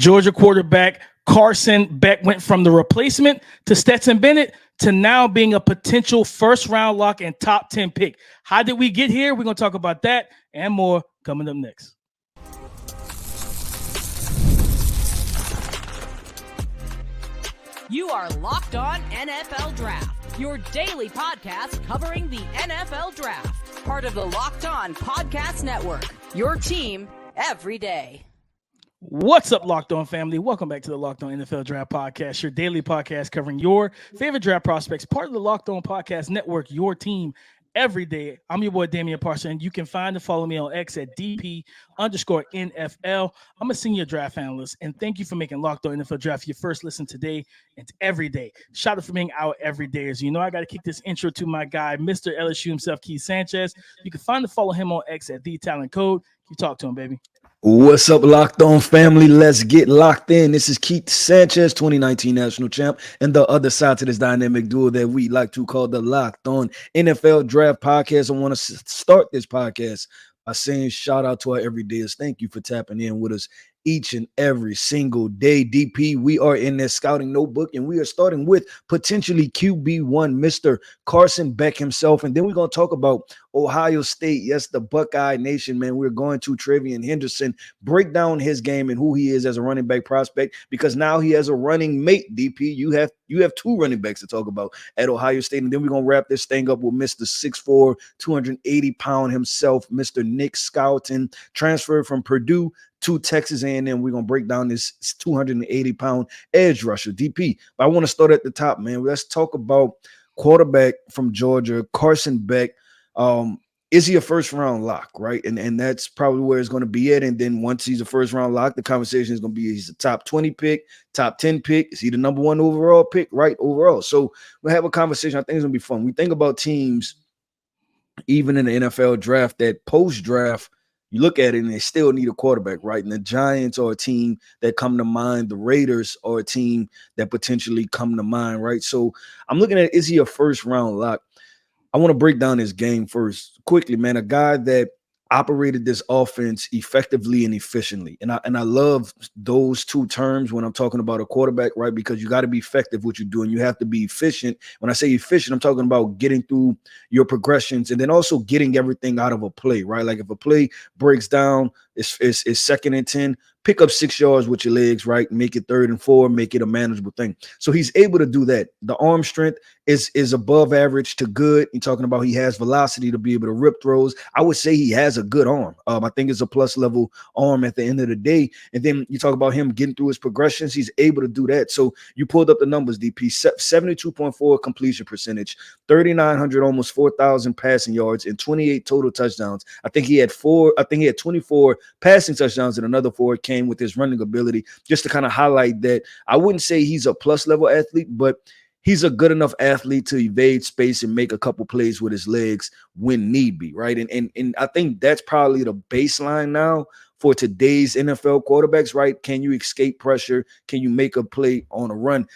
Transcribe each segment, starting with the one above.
Georgia quarterback Carson Beck went from the replacement to Stetson Bennett to now being a potential first-round lock and top 10 pick. How did we get here? We're going to talk about that and more coming up next. You are Locked On NFL Draft, your daily podcast covering the NFL Draft. Part of the Locked On Podcast Network, your team every day. What's up, Locked On family? Welcome back to the Locked On NFL Draft Podcast, your daily podcast covering your favorite draft prospects, part of the Locked On Podcast Network, your team every day. I'm your boy, Damian Parson. You can find and follow me on X at DP_NFL. I'm a senior draft analyst, and thank you for making Locked On NFL Draft your first listen today and every day. Shout out for being our everydayers. You know, I got to kick this intro to my guy, Mr. LSU himself, Keith Sanchez. You can find and follow him on X at TheTalentCode. You talk to him, baby. What's up, Locked On family? Let's get locked in. This is Keith Sanchez, 2019 national champ, and the other side to this dynamic duo that we like to call the Locked On NFL Draft Podcast. I want to start this podcast by saying shout out to our everydayers. Thank you for tapping in with us each and every single day. DP, we are in this scouting notebook, and we are starting with potentially QB1, Mr. Carson Beck himself. And then we're going to talk about Ohio State. Yes, the Buckeye Nation, man. We're going to TreVeyon Henderson, break down his game and who he is as a running back prospect, because now he has a running mate, DP. You have two running backs to talk about at Ohio State. And then we're going to wrap this thing up with Mr. 6'4", 280-pound himself, Mr. Nick Scouton, transferred from Purdue to Texas A&M. We're going to break down this 280-pound edge rusher, DP. But I want to start at the top, man. Let's talk about quarterback from Georgia, Carson Beck. Is he a first-round lock, right? And that's probably where it's going to be at. And then once he's a first-round lock, the conversation is going to be, he's a top 20 pick, top 10 pick. Is he the number one overall pick, right, overall? So we'll have a conversation. I think it's going to be fun. We think about teams, even in the NFL draft, that post-draft, you look at it and they still need a quarterback, right? And the Giants are a team that come to mind. The Raiders are a team that potentially come to mind, right? So I'm looking at, is he a first-round lock? I want to break down his game first quickly, man. A guy that operated this offense effectively and efficiently. And I love those two terms when I'm talking about a quarterback, right? Because you got to be effective what you're doing. You have to be efficient. When I say efficient, I'm talking about getting through your progressions and then also getting everything out of a play, right? Like if a play breaks down, it's second and 10, pick up 6 yards with your legs, right? Make it 3rd and 4, make it a manageable thing. So he's able to do that. The arm strength is above average to good. You're talking about he has velocity to be able to rip throws. I would say he has a good arm. I think it's a plus level arm at the end of the day. And then you talk about him getting through his progressions. He's able to do that. So you pulled up the numbers, DP, 72.4 completion percentage, 3,900, almost 4,000 passing yards and 28 total touchdowns. I think he had 24 passing touchdowns and another 4 came with his running ability. Just to kind of highlight that, I wouldn't say he's a plus level athlete, but he's a good enough athlete to evade space and make a couple plays with his legs when need be, right? And I think that's probably the baseline now for today's NFL quarterbacks, right? Can you escape pressure? Can you make a play on a run?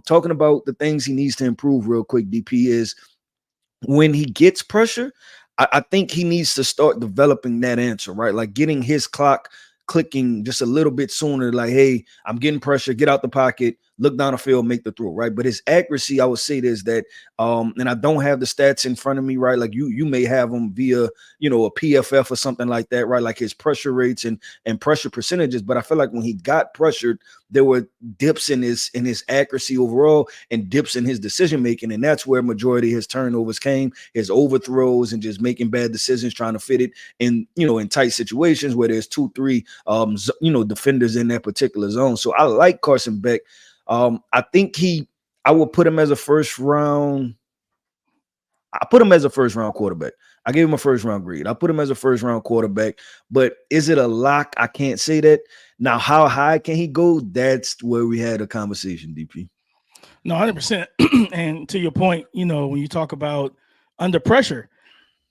Talking about the things he needs to improve real quick, DP, is when he gets pressure, I think he needs to start developing that answer, right? Like getting his clock clicking just a little bit sooner, like, hey, I'm getting pressure, get out the pocket, look down the field, make the throw, right? But his accuracy, I would say this, that, and I don't have the stats in front of me, right? Like you may have them via, a PFF or something like that, right? Like his pressure rates and pressure percentages. But I feel like when he got pressured, there were dips in his accuracy overall and dips in his decision-making. And that's where majority of his turnovers came, his overthrows and just making bad decisions, trying to fit it in, in tight situations where there's 2-3, defenders in that particular zone. So I like Carson Beck. I think I will put him as a first round. I put him as a first round quarterback. I gave him a first round grade. I put him as a first round quarterback, but is it a lock? I can't say that. Now, how high can he go? That's where we had a conversation, DP. No, 100%. And to your point, when you talk about under pressure,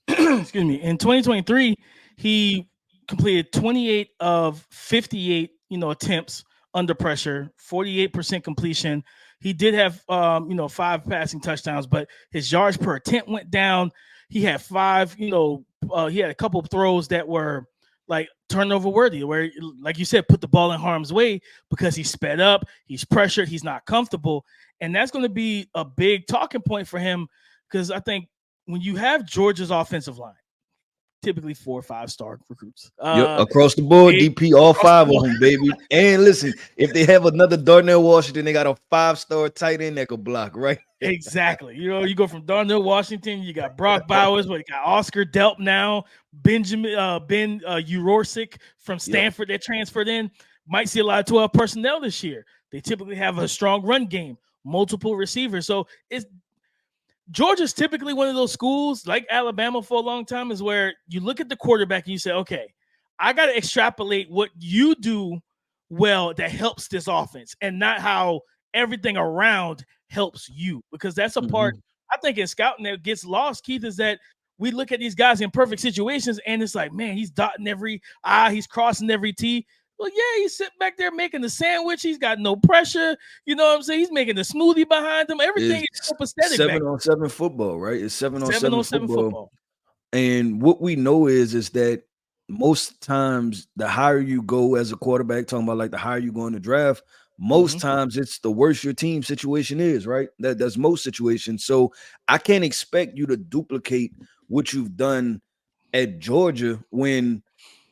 excuse me, in 2023, he completed 28 of 58, attempts under pressure, 48% completion. He did have, 5 passing touchdowns, but his yards per attempt went down. He had 5, he had a couple of throws that were like turnover worthy, where, like you said, put the ball in harm's way because he's sped up, he's pressured, he's not comfortable. And that's going to be a big talking point for him, because I think when you have Georgia's offensive line, typically 4 or 5-star recruits. Yep, across the board, DP, all 5 of them, baby. And listen, if they have another Darnell Washington, they got a 5-star tight end that could block, right? Exactly. You go from Darnell Washington, you got Brock Bowers, but you got Oscar Delp now, Ben Urosic from Stanford that transferred in. Might see a lot of 12 personnel this year. They typically have a strong run game, multiple receivers. So Georgia's typically one of those schools, like Alabama for a long time, is where you look at the quarterback and you say, okay, I got to extrapolate what you do well that helps this offense, and not how everything around helps you, because that's a part I think in scouting that gets lost, Keith, is that we look at these guys in perfect situations and it's like, man, he's dotting every I, he's crossing every T. Well, yeah, he's sitting back there making the sandwich. He's got no pressure. You know what I'm saying? He's making the smoothie behind him. Everything is copacetic. 7-on-7 football, right? It's 7-on-7 football. And what we know is that most times the higher you go as a quarterback, talking about like the higher you go in the draft, most times it's the worse your team situation is, right? That's most situations. So I can't expect you to duplicate what you've done at Georgia when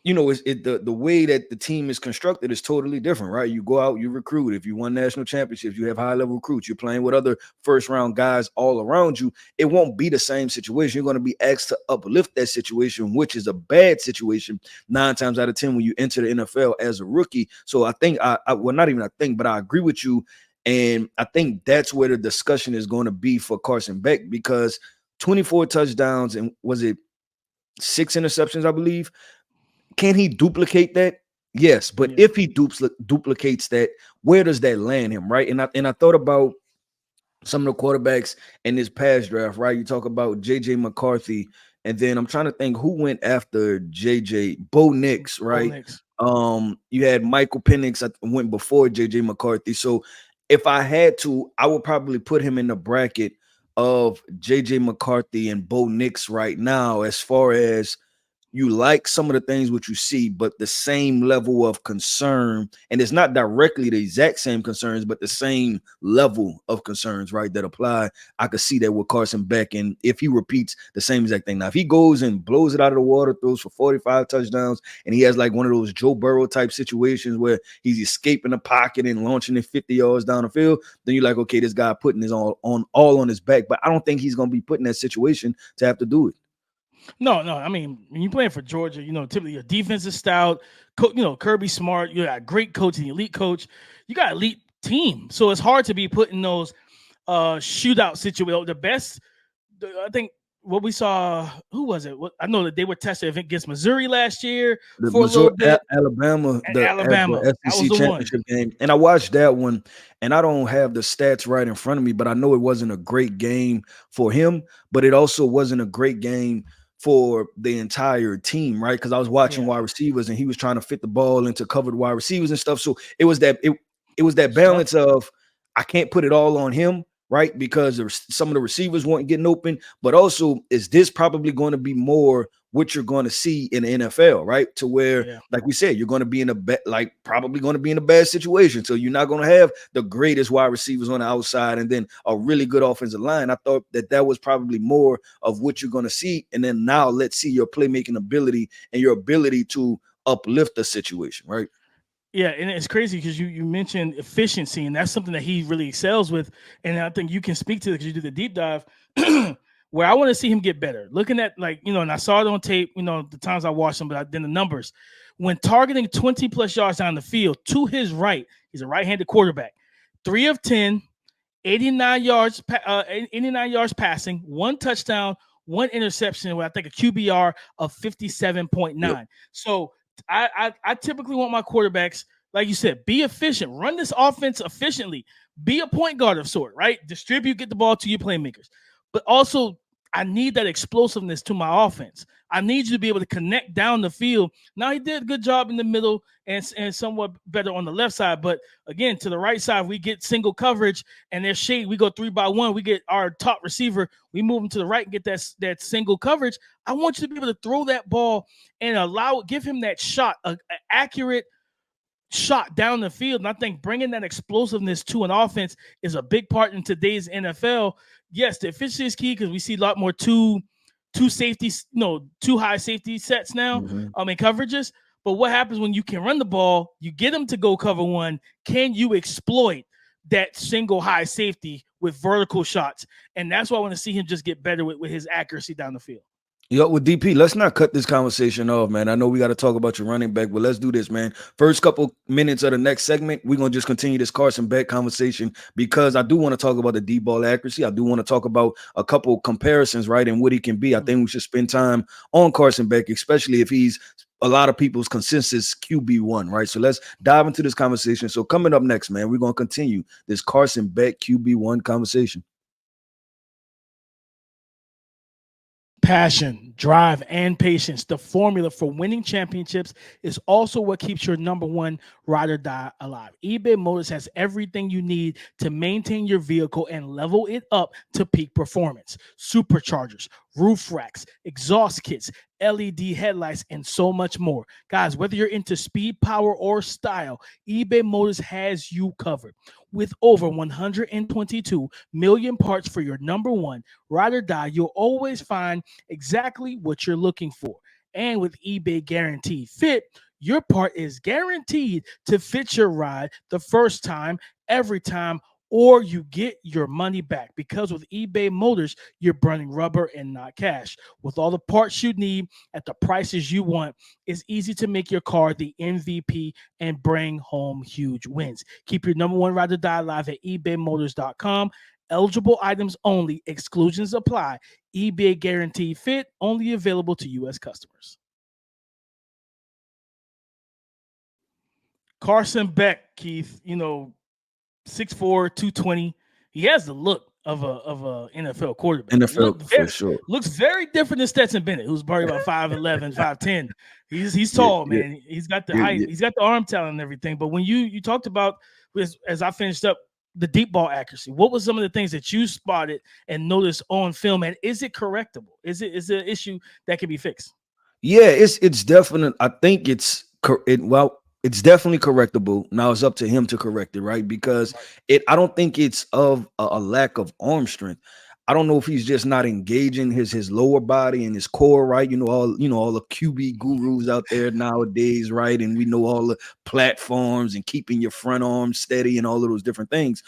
the way that the team is constructed is totally different, right? You go out, you recruit. If you won national championships, you have high-level recruits. You're playing with other first-round guys all around you. It won't be the same situation. You're going to be asked to uplift that situation, which is a bad situation 9 times out of 10 when you enter the NFL as a rookie. So I think, but I agree with you, and I think that's where the discussion is going to be for Carson Beck, because 24 touchdowns and was it 6 interceptions, I believe. Can he duplicate that? Yes, but if he duplicates that, where does that land him, right? And I thought about some of the quarterbacks in this past draft, right? You talk about J.J. McCarthy, and then I'm trying to think who went after J.J. Bo Nix, right? You had Michael Penix that went before J.J. McCarthy. So if I had to, I would probably put him in the bracket of J.J. McCarthy and Bo Nix right now, as far as you like some of the things which you see, but the same level of concern, and it's not directly the exact same concerns, but the same level of concerns, right, that apply. I could see that with Carson Beck, and if he repeats the same exact thing. Now, if he goes and blows it out of the water, throws for 45 touchdowns, and he has like one of those Joe Burrow type situations where he's escaping the pocket and launching it 50 yards down the field, then you're like, okay, this guy putting his all on his back. But I don't think he's going to be put in that situation to have to do it. No. I mean, when you're playing for Georgia, typically your defense is stout. Kirby Smart, you got a great coach, an elite coach. You got an elite team. So it's hard to be put in those shootout situations. The best, I think, what we saw, who was it? I know that they were tested against Missouri last year for a little bit. Alabama, the SEC championship game. And I watched that one, and I don't have the stats right in front of me, but I know it wasn't a great game for him, but it also wasn't a great game for the entire team, right? Because I was watching wide receivers, and he was trying to fit the ball into covered wide receivers and stuff. So it was that balance of, I can't put it all on him, right? Because some of the receivers weren't getting open, but also is this probably going to be more what you're going to see in the NFL, right? To where, like we said, you're going to be probably going to be in a bad situation. So you're not going to have the greatest wide receivers on the outside and then a really good offensive line. I thought that was probably more of what you're going to see. And then now let's see your playmaking ability and your ability to uplift the situation, right? Yeah, and it's crazy because you mentioned efficiency, and that's something that he really excels with. And I think you can speak to it because you do the deep dive where I want to see him get better. Looking at, and I saw it on tape, the times I watched him, but then the numbers. When targeting 20-plus yards down the field, to his right, he's a right-handed quarterback. 3 of 10, 89 yards passing, 1 touchdown, 1 interception with, I think, a QBR of 57.9. Yep. So I typically want my quarterbacks, like you said, be efficient, run this offense efficiently, be a point guard of sort, right? Distribute, get the ball to your playmakers, but also I need that explosiveness to my offense. I need you to be able to connect down the field. Now, he did a good job in the middle and somewhat better on the left side. But again, to the right side, we get single coverage and there's shade. We go 3-by-1. We get our top receiver. We move him to the right and get that single coverage. I want you to be able to throw that ball and give him that shot, an accurate shot down the field. And I think bringing that explosiveness to an offense is a big part in today's NFL. Yes, the efficiency is key because we see a lot more two high safety sets now, in coverages. But what happens when you can run the ball, you get them to go cover one, can you exploit that single high safety with vertical shots? And that's why I want to see him just get better with his accuracy down the field. Yo, with DP, let's not cut this conversation off, man. I know we got to talk about your running back, but let's do this, man. First couple minutes of the next segment, we're going to just continue this Carson Beck conversation because I do want to talk about the deep ball accuracy. I do want to talk about a couple comparisons, right, and what he can be. I think we should spend time on Carson Beck, especially if he's a lot of people's consensus QB1, right? So let's dive into this conversation. So coming up next, man, we're going to continue this Carson Beck QB1 conversation. Passion, drive, and patience. The formula for winning championships is also what keeps your number one ride or die alive. eBay Motors has everything you need to maintain your vehicle and level it up to peak performance. Superchargers, roof racks, exhaust kits, LED headlights, and so much more. Guys, whether you're into speed, power, or style, eBay Motors has you covered. With over 122 million parts for your number one ride or die, you'll always find exactly what you're looking for. And with eBay Guaranteed Fit, your part is guaranteed to fit your ride the first time, every time, or you get your money back. Because with eBay Motors, you're burning rubber and not cash. With all the parts you need at the prices you want, it's easy to make your car the MVP and bring home huge wins. Keep your number one ride or die alive at ebaymotors.com. Eligible items only. Exclusions apply. eBay Guaranteed Fit, only available to U.S. customers. Carson Beck, Keith, 6'4", 220. He has the look of a NFL quarterback. NFL for sure. Looks very different than Stetson Bennett, who's probably about 5'11", 5'10". He's tall, man. He's got the height. He's got the arm talent and everything. But when you talked about, as I finished up, the deep ball accuracy, what was some of the things that you spotted and noticed on film? And is it correctable? Is it an issue that can be fixed? Yeah, it's definite. I think it's definitely correctable. Now it's up to him to correct it, right? Because I don't think it's of a lack of arm strength. I don't know if he's just not engaging his lower body and his core, right? All the QB gurus out there nowadays, right? And we know all the platforms and keeping your front arm steady and all of those different things.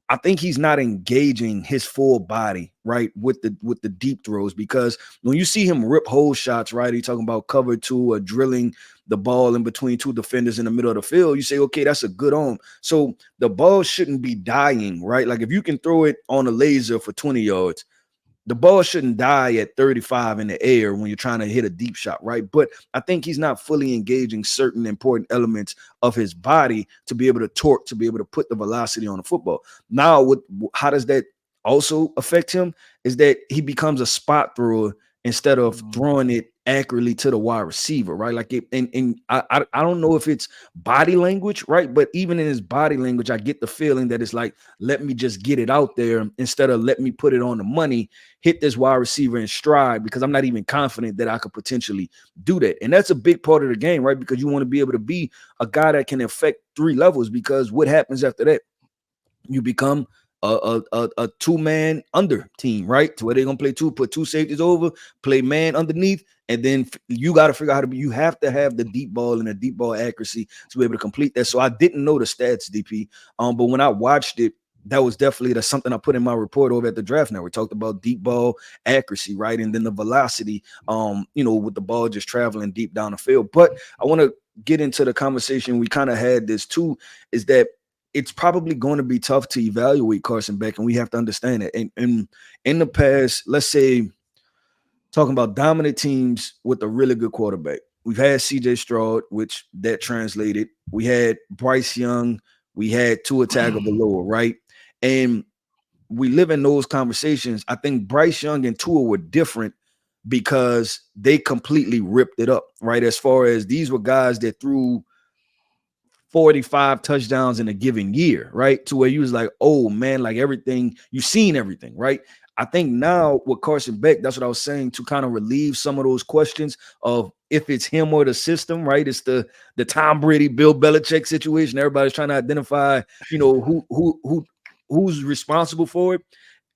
I think he's not engaging his full body, right, with the deep throws, because when you see him rip hole shots, right, he's talking about cover two or drilling the ball in between two defenders in the middle of the field, you say, okay, that's a good arm. So the ball shouldn't be dying, right? Like if you can throw it on a laser for 20 yards, the ball shouldn't die at 35 in the air when you're trying to hit a deep shot, right? But I think he's not fully engaging certain important elements of his body to be able to torque, to be able to put the velocity on the football. Now, how does that also affect him? Is that he becomes a spot thrower instead of throwing it accurately to the wide receiver, right? Like I don't know if it's body language, right? But even in his body language, I get the feeling that it's like, let me just get it out there instead of let me put it on the money, hit this wide receiver in stride, because I'm not even confident that I could potentially do that. And that's a big part of the game, right? Because you want to be able to be a guy that can affect three levels, because what happens after that? You become a two-man under team, right? To where they're gonna put two safeties over, play man underneath, and then you got to figure out you have to have the deep ball and the deep ball accuracy to be able to complete that. So I didn't know the stats, DP. But when I watched it, that's something I put in my report over at the Draft Network. We talked about deep ball accuracy, right? And then the velocity, with the ball just traveling deep down the field. But I want to get into the conversation. We kind of had this too, is that it's probably going to be tough to evaluate Carson Beck, and we have to understand it. And in the past, let's say, talking about dominant teams with a really good quarterback, we've had C.J. Stroud, which that translated. We had Bryce Young. We had Tua Tagovailoa, right? And we live in those conversations. I think Bryce Young and Tua were different because they completely ripped it up, right? As far as these were guys that threw 45 touchdowns in a given year, right? To where you was like, oh man, like everything, you've seen everything, right? I think now with Carson Beck, that's what I was saying, to kind of relieve some of those questions of if it's him or the system, right? It's the Tom Brady, Bill Belichick situation. Everybody's trying to identify, who's responsible for it.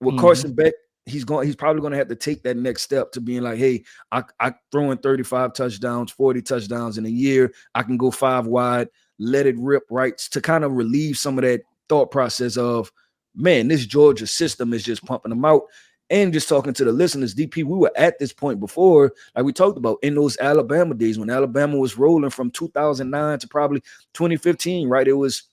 With Carson Beck, he's probably going to have to take that next step to being like, hey, I throw in 35 touchdowns, 40 touchdowns in a year. I can go 5 wide, let it rip, right? To kind of relieve some of that thought process of, man, this Georgia system is just pumping them out. And just talking to the listeners, DP, we were at this point before, like we talked about in those Alabama days when Alabama was rolling from 2009 to probably 2015, right? It was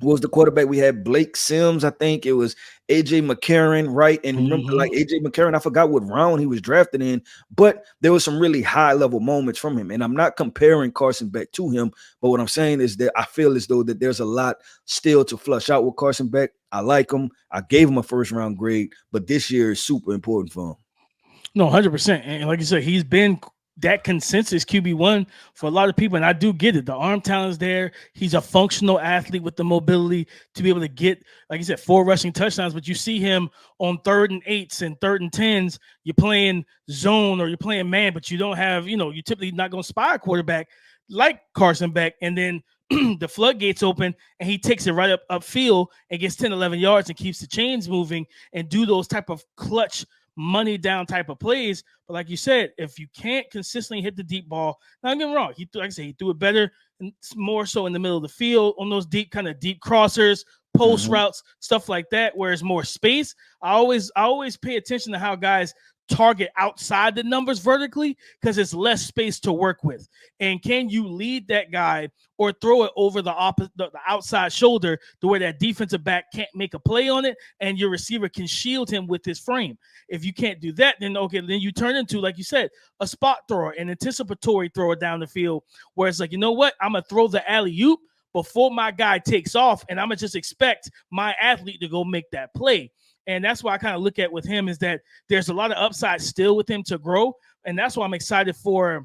the quarterback we had? Blake Sims, I think. It was AJ McCarron, right? And remember, like AJ McCarron, I forgot what round he was drafted in, but there was some really high level moments from him. And I'm not comparing Carson Beck to him, but what I'm saying is that I feel as though that there's a lot still to flush out with Carson Beck. I like him. I gave him a first round grade, but this year is super important for him. No, 100%. And like you said, he's been that consensus QB1 for a lot of people. And I do get it. The arm talent is there. He's a functional athlete with the mobility to be able to get, like you said, 4 rushing touchdowns. But you see him on 3rd and 8s and 3rd and 10s. You're playing zone or you're playing man, but you don't have, you're typically not going to spy a quarterback like Carson Beck. And then the floodgates open and he takes it right upfield and gets 10, 11 yards and keeps the chains moving and do those type of clutch money down type of plays. But like you said, if you can't consistently hit the deep ball, now don't get me wrong, he threw it better and more so in the middle of the field on those deep crossers, post routes, stuff like that, where it's more space. I always pay attention to how guys target outside the numbers vertically because it's less space to work with. And can you lead that guy or throw it over the outside shoulder to where that defensive back can't make a play on it and your receiver can shield him with his frame? If you can't do that, then you turn into, like you said, a spot thrower, an anticipatory thrower down the field where it's like, you know what? I'm going to throw the alley-oop before my guy takes off and I'm going to just expect my athlete to go make that play. And that's why I kind of look at with him is that there's a lot of upside still with him to grow. And that's why I'm excited for,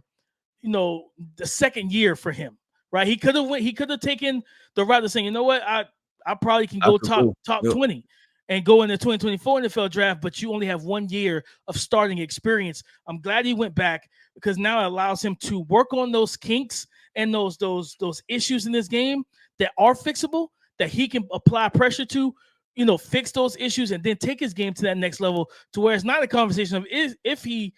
the second year for him, right? He could have taken the route of saying, you know what, I probably can go top 20 and go in the 2024 NFL draft, but you only have 1 year of starting experience. I'm glad he went back because now it allows him to work on those kinks and those issues in this game that are fixable, that he can apply pressure to, fix those issues and then take his game to that next level to where it's not a conversation of is he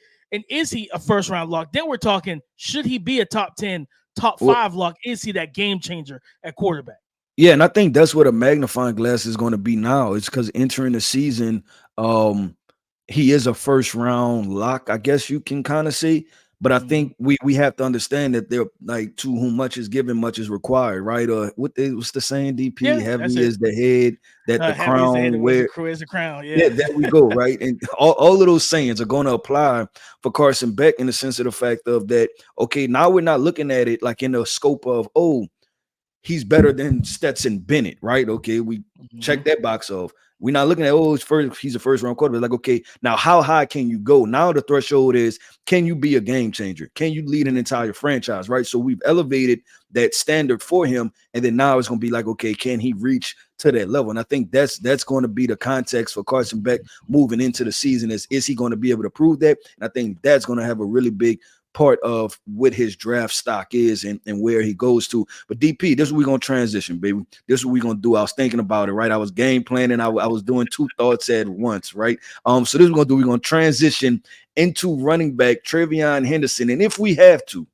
a first round lock. Then we're talking, should he be a top 10, top 5 lock? Is he that game changer at quarterback? Yeah, and I think that's what a magnifying glass is going to be now. It's because entering the season, he is a first round lock, I guess you can kind of say. But I think we have to understand that they're like, to whom much is given, much is required, right? What's the saying, DP? Yeah, heavy is the head, that the crown where is the crown. Yeah, there we go, right? And all of those sayings are going to apply for Carson Beck in the sense of the fact of that, okay, now we're not looking at it like in the scope of, oh, he's better than Stetson Bennett, right? Okay, we check that box off. We're not looking at, he's a first round quarterback. Like, okay, now how high can you go? Now the threshold is, can you be a game changer? Can you lead an entire franchise, right? So we've elevated that standard for him. And then now it's going to be like, okay, can he reach to that level? And I think that's going to be the context for Carson Beck moving into the season is he going to be able to prove that? And I think that's going to have a really big part of what his draft stock is and where he goes to. But DP, this is what we're going to transition, baby. This is what we're going to do. I was thinking about it, right? I was game planning. I was doing 2 thoughts at once, right? So this is what we're going to do. We're going to transition into running back TreVeyon Henderson. And if we have to,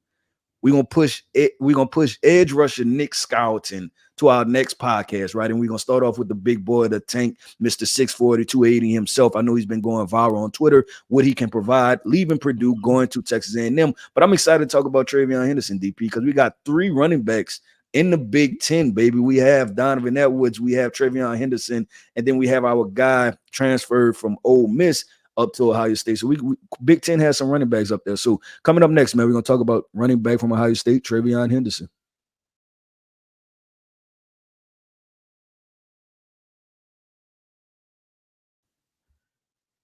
we're going to push edge rusher Nick Scouton to our next podcast, right? And we're going to start off with the big boy of the tank, Mr. 640, 280 himself. I know he's been going viral on Twitter, what he can provide, leaving Purdue, going to Texas A&M. But I'm excited to talk about TreVeyon Henderson, DP, because we got 3 running backs in the Big Ten, baby. We have Donovan Edwards, we have TreVeyon Henderson, and then we have our guy transferred from Ole Miss up to Ohio State. So we Big Ten has some running backs up there. So coming up next, man, we're going to talk about running back from Ohio State, TreVeyon Henderson.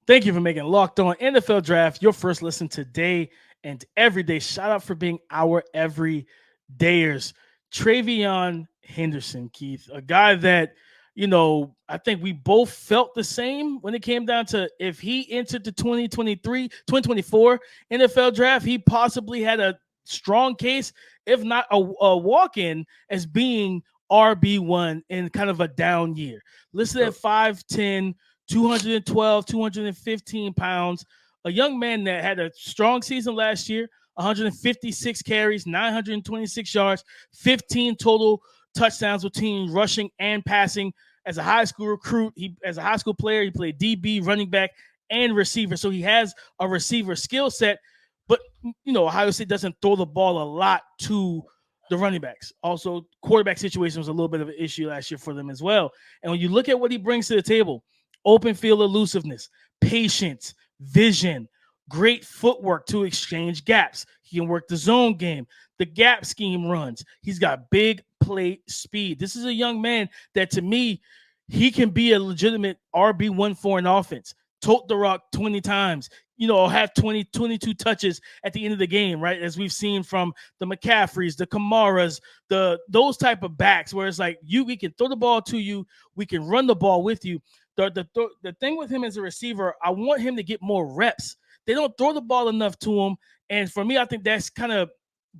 Thank you for making Locked On NFL Draft your first listen today and every day. Shout out for being our everydayers. TreVeyon Henderson, Keith, a guy that, I think we both felt the same when it came down to if he entered the 2024 NFL draft, he possibly had a strong case, if not a walk-in, as being RB1 in kind of a down year. Listed at 5'10", 212, 215 pounds, a young man that had a strong season last year, 156 carries, 926 yards, 15 total touchdowns between rushing and passing. As a high school recruit, as a high school player, he played DB, running back, and receiver. So he has a receiver skill set, but Ohio State doesn't throw the ball a lot to the running backs. Also, quarterback situation was a little bit of an issue last year for them as well. And when you look at what he brings to the table, open field elusiveness, patience, vision, great footwork to exchange gaps. He can work the zone game, the gap scheme runs. He's got big play speed. This is a young man that, to me, he can be a legitimate RB1 for an offense. Tote the rock 20 times, have 22 touches at the end of the game, right? As we've seen from the McCaffreys, the Kamaras, those type of backs where it's like we can throw the ball to you, we can run the ball with you. The thing with him as a receiver, I want him to get more reps. They don't throw the ball enough to him. And for me, I think that's kind of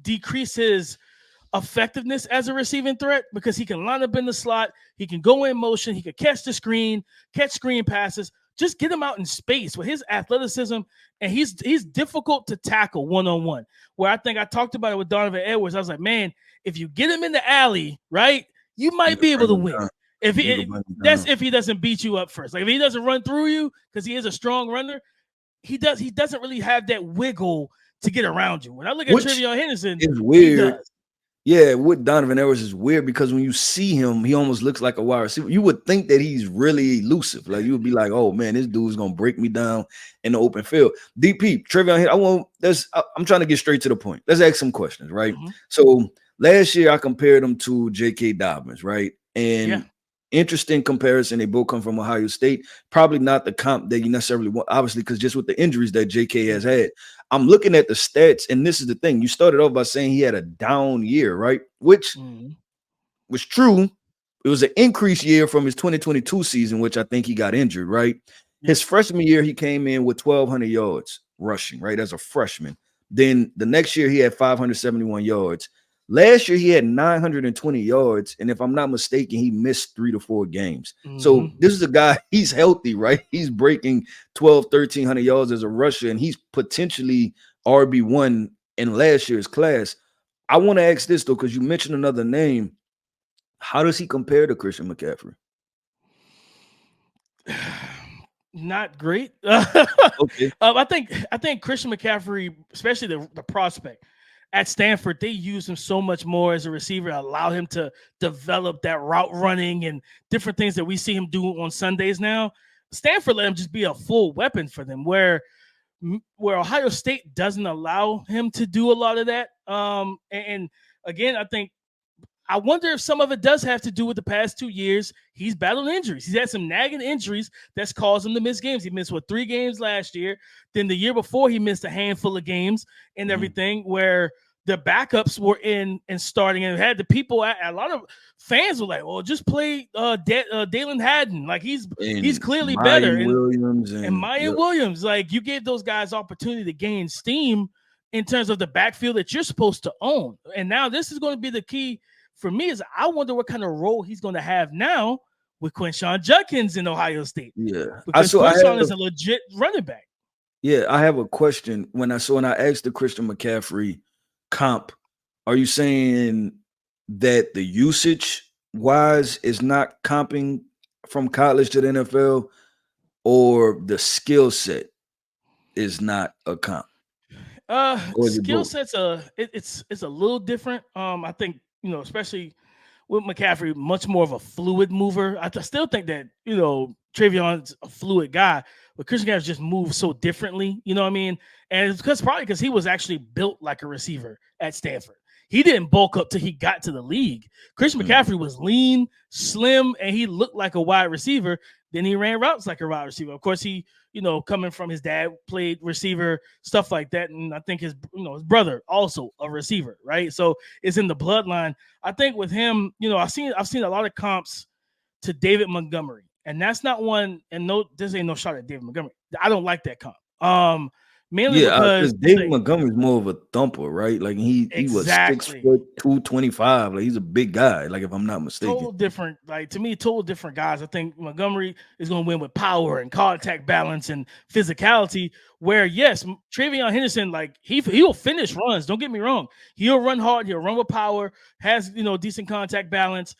decreased his effectiveness as a receiving threat because he can line up in the slot. He can go in motion. He can catch the screen, catch screen passes. Just get him out in space with his athleticism. And he's difficult to tackle one-on-one, where I think I talked about it with Donovan Edwards. I was like, man, if you get him in the alley, right, you might be able to win. If he doesn't beat you up first, like if he doesn't run through you because he is a strong runner, he doesn't really have that wiggle to get around you. When I look at TreVeyon Henderson, it's weird. Yeah, with Donovan Edwards is weird because when you see him, he almost looks like a wide receiver. You would think that he's really elusive. Like you would be like, oh man, this dude's gonna break me down in the open field. DP, TreVeyon, I'm trying to get straight to the point. Let's ask some questions, right? Mm-hmm. So last year I compared him to J.K. Dobbins, right? And interesting comparison. They both come from Ohio State. Probably not the comp that you necessarily want, obviously, because just with the injuries that J.K. has had. I'm looking at the stats, and this is the thing. You started off by saying he had a down year, right? Which was true. It was an increased year from his 2022 season, which I think he got injured, right? His freshman year, he came in with 1,200 yards rushing, right, as a freshman. Then the next year, he had 571 yards. Last year, he had 920 yards, and if I'm not mistaken, he missed 3 to 4 games. So this is a guy, he's healthy, right? He's breaking 1,300 yards as a rusher, and he's potentially RB1 in last year's class. I want to ask this, though, because you mentioned another name. How does he compare to Christian McCaffrey? Not great. Okay. I think Christian McCaffrey, especially the prospect, at Stanford, they used him so much more as a receiver, allow him to develop that route running and different things that we see him do on Sundays now. Stanford let him just be a full weapon for them, where Ohio State doesn't allow him to do a lot of that. And again, I wonder if some of it does have to do with the past 2 years. He's battled injuries. He's had some nagging injuries that's caused him to miss games. He missed 3 games last year. Then the year before, he missed a handful of games and everything where the backups were in and starting, and had the people. A lot of fans were like, "Well, just play Dalen Haddon. Like he's clearly better." And Maya Williams, like you gave those guys opportunity to gain steam in terms of the backfield that you're supposed to own. And now this is going to be the key for me. Is I wonder what kind of role he's going to have now with Quinshon Judkins in Ohio State. Yeah, because Quinshon is a legit running back. Yeah, I have a question. When I asked the Christian McCaffrey comp, are you saying that the usage wise is not comping from college to the NFL, or the skill set is not a comp? Skill set's it's a little different. I think, especially with McCaffrey, much more of a fluid mover. I still think that, TreVeyon's a fluid guy, but Christian McCaffrey just moves so differently, you know what I mean? And it's probably because he was actually built like a receiver at Stanford. He didn't bulk up till he got to the league. Christian McCaffrey was lean, slim, and he looked like a wide receiver. Then he ran routes like a wide receiver. Of course, he, coming from his dad, played receiver, stuff like that. And I think his brother also a receiver, right? So it's in the bloodline. I think with him, I've seen a lot of comps to David Montgomery. And that's not one, and this ain't no shot at David Montgomery. I don't like that comp. Mainly because David Montgomery's more of a thumper, right? Like he was 6 foot 225. Like he's a big guy. Like if I'm not mistaken, total different. Like to me, total different guys. I think Montgomery is going to win with power and contact balance and physicality. Where yes, TreVeyon Henderson, like he will finish runs. Don't get me wrong. He'll run hard. He'll run with power. Has decent contact balance,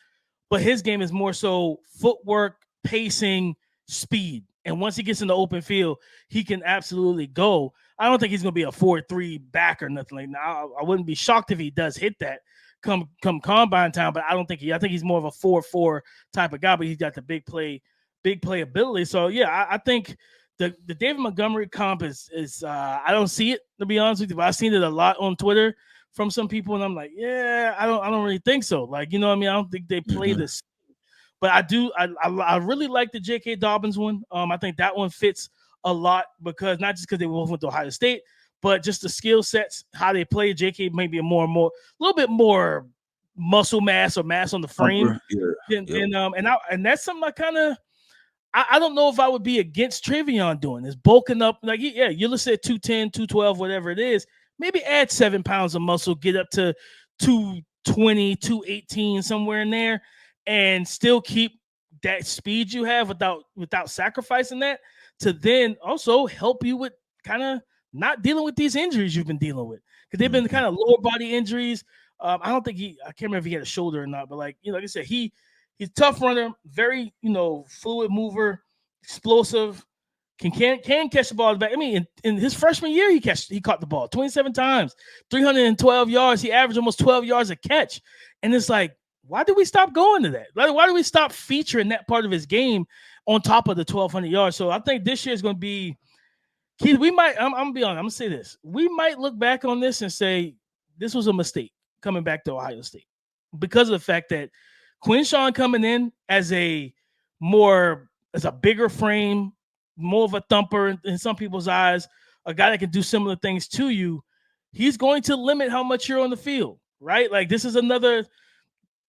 but his game is more so footwork, pacing, speed. And once he gets in the open field, he can absolutely go. I don't think he's going to be a 4.3 back or nothing like that. I wouldn't be shocked if he does hit that come combine time, but I think he's more of a 4.4 type of guy, but he's got the big play ability. So yeah, I think the David Montgomery comp is I don't see it, to be honest with you, but I've seen it a lot on Twitter from some people, and I'm like, yeah, I don't really think so. Like, what I mean? I don't think they play this. But I really like the J.K. Dobbins one. I think that one fits a lot because not just because they both went to Ohio State, but just the skill sets, how they play. J.K. maybe a little bit more muscle mass or mass on the frame. And that's something I don't know if I would be against TreVeyon doing is bulking up. Like, yeah, you listen at 210, 212, whatever it is. Maybe add 7 pounds of muscle, get up to 220, 218, somewhere in there. And still keep that speed you have without sacrificing that to then also help you with kind of not dealing with these injuries you've been dealing with. Because they've been kind of lower body injuries. I don't think I can't remember if he had a shoulder or not, but like I said, he's a tough runner, very, fluid mover, explosive, can catch the ball back. I mean, in his freshman year, he caught the ball 27 times, 312 yards. He averaged almost 12 yards a catch. And it's like, why did we stop going to that? Like, why do we stop featuring that part of his game on top of the 1,200 yards? So I think this year is going to be Keith. We might. I'm gonna be honest. I'm gonna say this. We might look back on this and say this was a mistake coming back to Ohio State because of the fact that Quinshawn coming in as a bigger frame, more of a thumper in some people's eyes, a guy that can do similar things to you. He's going to limit how much you're on the field, right? Like this is another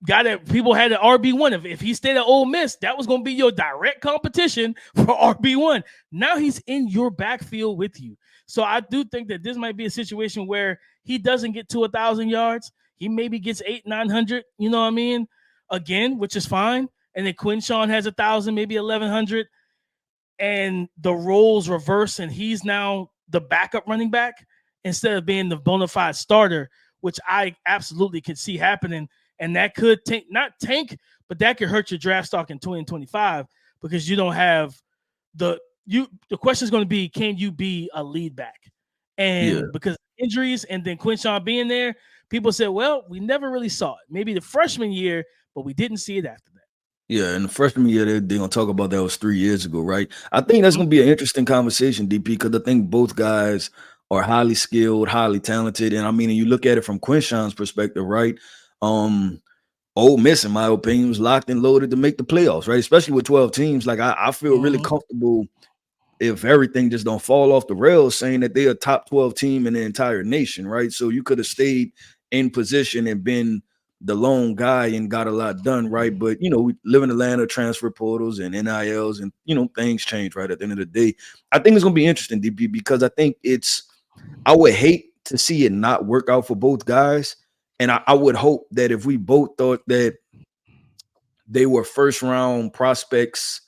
guy that people had an RB1. If he stayed at Ole Miss, that was going to be your direct competition for RB1. Now he's in your backfield with you. So I do think that this might be a situation where he doesn't get to 1,000 yards. He maybe gets 800-900, you know what I mean? Again, which is fine. And then Quinshawn has 1,000, maybe 1,100. And the roles reverse, and he's now the backup running back instead of being the bona fide starter, which I absolutely could see happening. And that could not tank, but that could hurt your draft stock in 2025 because you don't have the question is going to be, can you be a lead back? And because injuries and then Quinshawn being there, people said, well, we never really saw it. Maybe the freshman year, but we didn't see it after that. Yeah, in the freshman year, they're going to talk about that was 3 years ago, right? I think that's going to be an interesting conversation, DP, because I think both guys are highly skilled, highly talented. And I mean, you look at it from Quinshawn's perspective, right? Ole Miss, in my opinion, was locked and loaded to make the playoffs, right? Especially with 12 teams. Like I feel really comfortable if everything just don't fall off the rails, saying that they're a top 12 team in the entire nation, right? So you could have stayed in position and been the lone guy and got a lot done, right? But we live in the land of transfer portals and NILs, and things change, right? At the end of the day, I think it's gonna be interesting, DB, because I think I would hate to see it not work out for both guys. And I would hope that if we both thought that they were first round prospects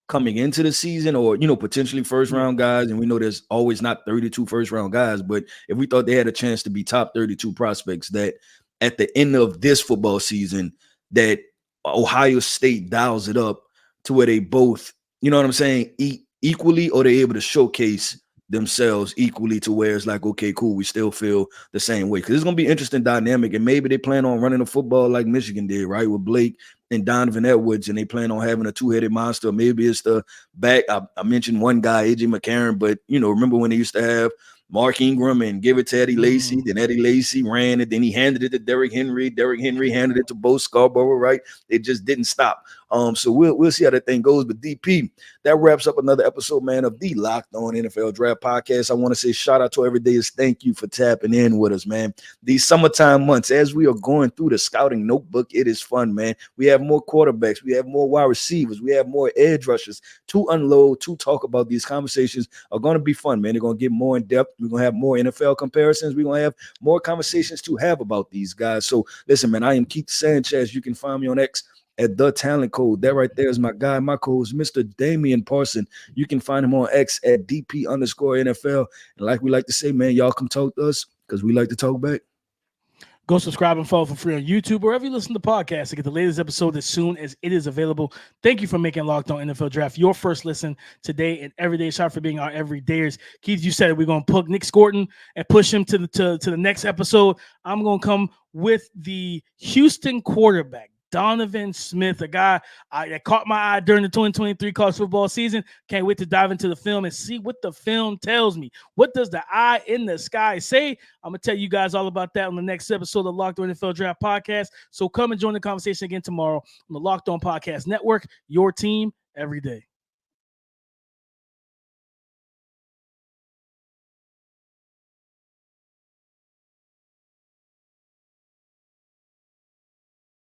coming into the season, or potentially first round guys, and we know there's always not 32 first round guys, but if we thought they had a chance to be top 32 prospects, that at the end of this football season, that Ohio State dials it up to where they both, you know what I'm saying, eat equally, or they're able to showcase themselves equally to where it's like, okay, cool, we still feel the same way. Because it's going to be interesting dynamic, and maybe they plan on running a football like Michigan did, right, with Blake and Donovan Edwards, and they plan on having a two-headed monster. Maybe it's the back. I mentioned one guy, A.J. McCarron, but, remember when they used to have Mark Ingram and give it to Eddie Lacy, then Eddie Lacy ran it, then he handed it to Derrick Henry. Derrick Henry handed it to Bo Scarborough, right? It just didn't stop. So we'll see how that thing goes. But DP, that wraps up another episode, man, of the Locked On NFL Draft Podcast. I want to say shout out to Everydayers. Thank you for tapping in with us, man. These summertime months, as we are going through the scouting notebook, it is fun, man. We have more quarterbacks, we have more wide receivers, we have more edge rushers to unload, to talk about. These conversations are going to be fun, man. They're going to get more in depth. We're going to have more NFL comparisons. We're going to have more conversations to have about these guys. So listen, man, I am Keith Sanchez. You can find me on X at The Talent Code. That right there is my guy, my co-host, Mr. Damian Parson. You can find him on X at DP_NFL. And like we like to say, man, y'all come talk to us because we like to talk back. Go subscribe and follow for free on YouTube, wherever you listen to podcasts, to get the latest episode as soon as it is available. Thank you for making Locked On NFL Draft your first listen today and every day. Shout for being our everydayers. Keith, you said we're going to put Nick Scorton and push him to the next episode. I'm going to come with the Houston quarterback, Donovan Smith, a guy that caught my eye during the 2023 college football season. Can't wait to dive into the film and see what the film tells me. What does the eye in the sky say? I'm going to tell you guys all about that on the next episode of Locked On NFL Draft Podcast. So come and join the conversation again tomorrow on the Locked On Podcast Network, your team every day.